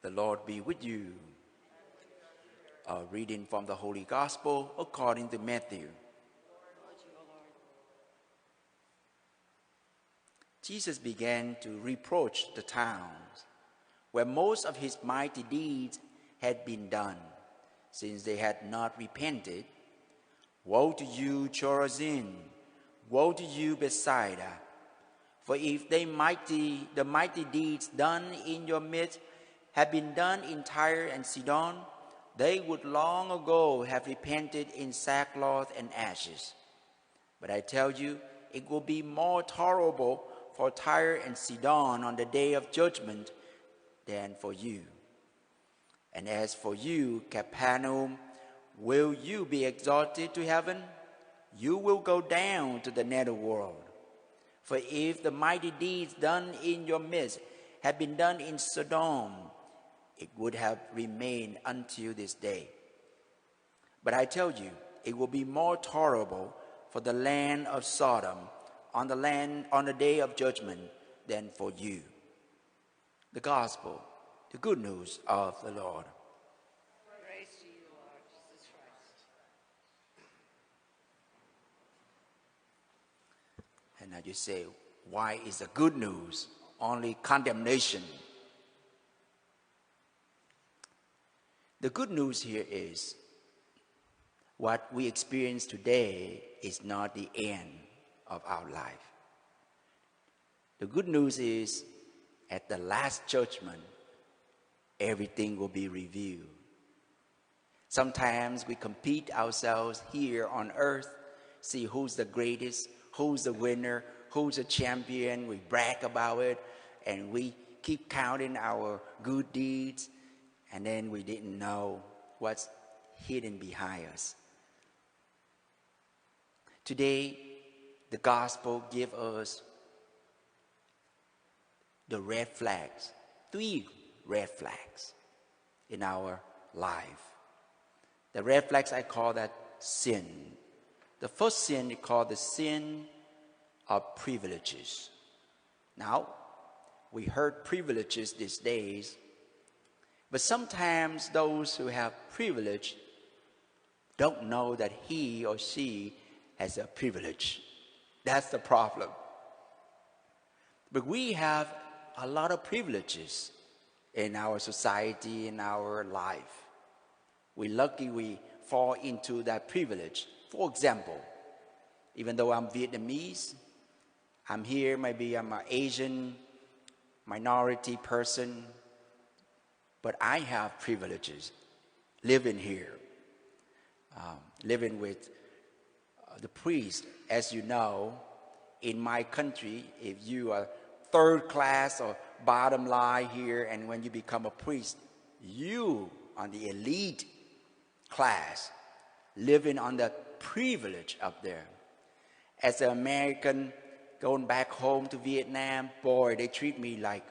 The Lord be with you. A reading from the Holy Gospel according to Matthew. Jesus began to reproach the towns where most of his mighty deeds had been done, since they had not repented. Woe to you, Chorazin! Woe to you, Bethsaida! For if the mighty deeds done in your midst had been done in Tyre and Sidon, they would long ago have repented in sackcloth and ashes. But I tell you, it will be more tolerable for Tyre and Sidon on the day of judgment than for you. And as for you, Capernaum, will you be exalted to heaven? You will go down to the netherworld. For if the mighty deeds done in your midst had been done in Sodom, it would have remained until this day. But I tell you, it will be more tolerable for the land of Sodom on the day of judgment than for you. The Gospel, the good news of the Lord. Praise to you, Lord Jesus Christ. And now you say, why is the good news only condemnation? The good news here is what we experience today is not the end of our life. The good news is at the last judgment, everything will be reviewed. Sometimes we compete ourselves here on earth, see who's the greatest, who's the winner, who's the champion. We brag about it, and we keep counting our good deeds, and then we didn't know what's hidden behind us. Today, the gospel gives us the red flags, 3 red flags in our life. The red flags, I call that sin. The first sin is called the sin of privileges. Now, we heard privileges these days, but sometimes those who have privilege don't know that he or she has a privilege. That's the problem. But we have a lot of privileges in our society, in our life. We're lucky we fall into that privilege. For example, even though I'm Vietnamese, I'm here, maybe I'm an Asian minority person, but I have privileges living here, living with the priest. As you know, in my country, if you are third class or bottom line here, and when you become a priest, you are the elite class, living on the privilege up there. As an American going back home to Vietnam, boy, they treat me like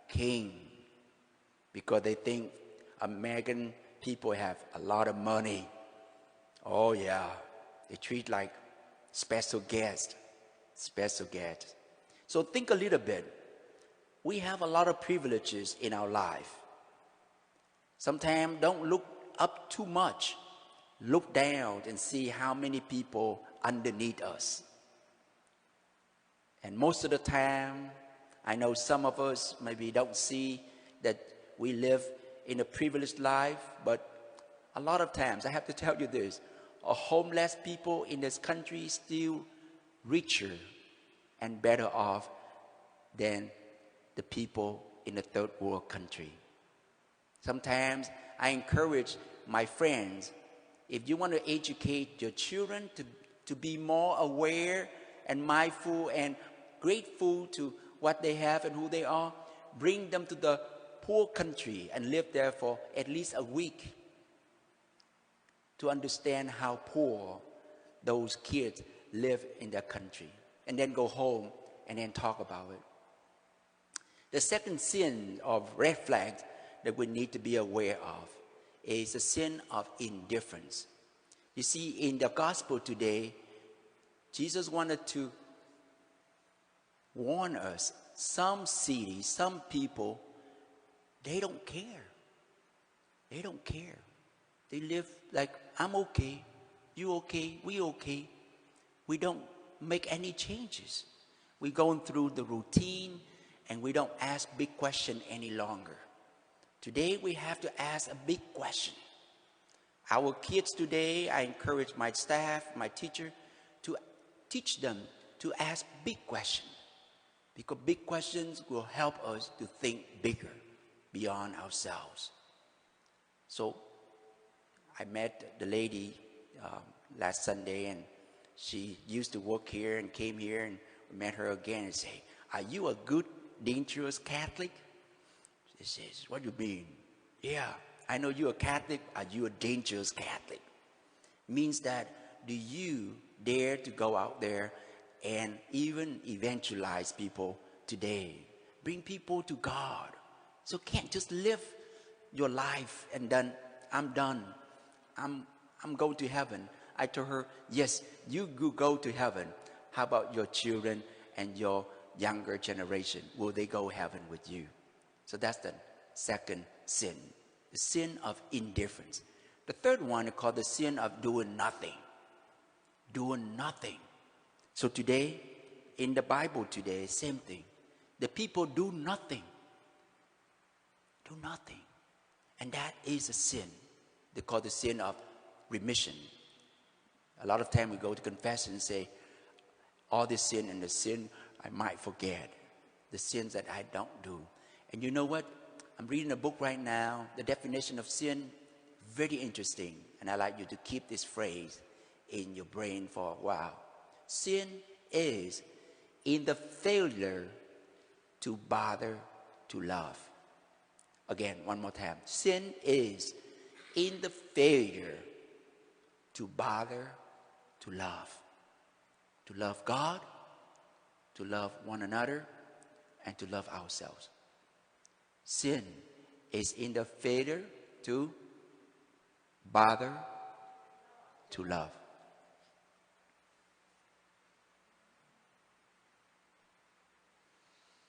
king because they think American people have a lot of money. Oh yeah, they treat like special guest. So think a little bit. We have a lot of privileges in our life. Sometimes don't look up too much. Look down and see how many people underneath us. And most of the time, I know some of us maybe don't see that we live in a privileged life, but a lot of times, I have to tell you this, homeless people in this country still richer and better off than the people in the third world country. Sometimes I encourage my friends, if you want to educate your children to be more aware and mindful and grateful to what they have and who they are, bring them to the poor country and live there for at least a week to understand how poor those kids live in their country, and then go home and then talk about it. The second sin of red flags that we need to be aware of is the sin of indifference. You see, in the gospel today, Jesus wanted to warn us, some cities, some people, they don't care They don't care. They live like, I'm okay, you okay, we okay. We don't make any changes. We're going through the routine and we don't ask big questions any longer. Today we have to ask a big question. Our kids today, I encourage my staff, my teacher, to teach them to ask big questions. Because big questions will help us to think bigger beyond ourselves. So I met the lady last Sunday, and she used to work here and came here, and we met her again and say, are you a good, dangerous Catholic? She says, what do you mean? Yeah, I know you're a Catholic. Are you a dangerous Catholic? Means that, do you dare to go out there and even evangelize people today? Bring people to God. So can't just live your life and then I'm done. I'm going to heaven. I told her, yes, you go to heaven. How about your children and your younger generation? Will they go heaven with you? So that's the second sin, the sin of indifference. The third one is called the sin of doing nothing. Doing nothing. So today, in the Bible today, same thing. The people do nothing. Do nothing. And that is a sin. They call the sin of remission. A lot of time we go to confession and say, all the sin and the sin I might forget. The sins that I don't do. And you know what? I'm reading a book right now, the definition of sin, very interesting. And I'd like you to keep this phrase in your brain for a while. Sin is in the failure to bother to love. Again, one more time. Sin is in the failure to bother to love. To love God, to love one another, and to love ourselves. Sin is in the failure to bother to love.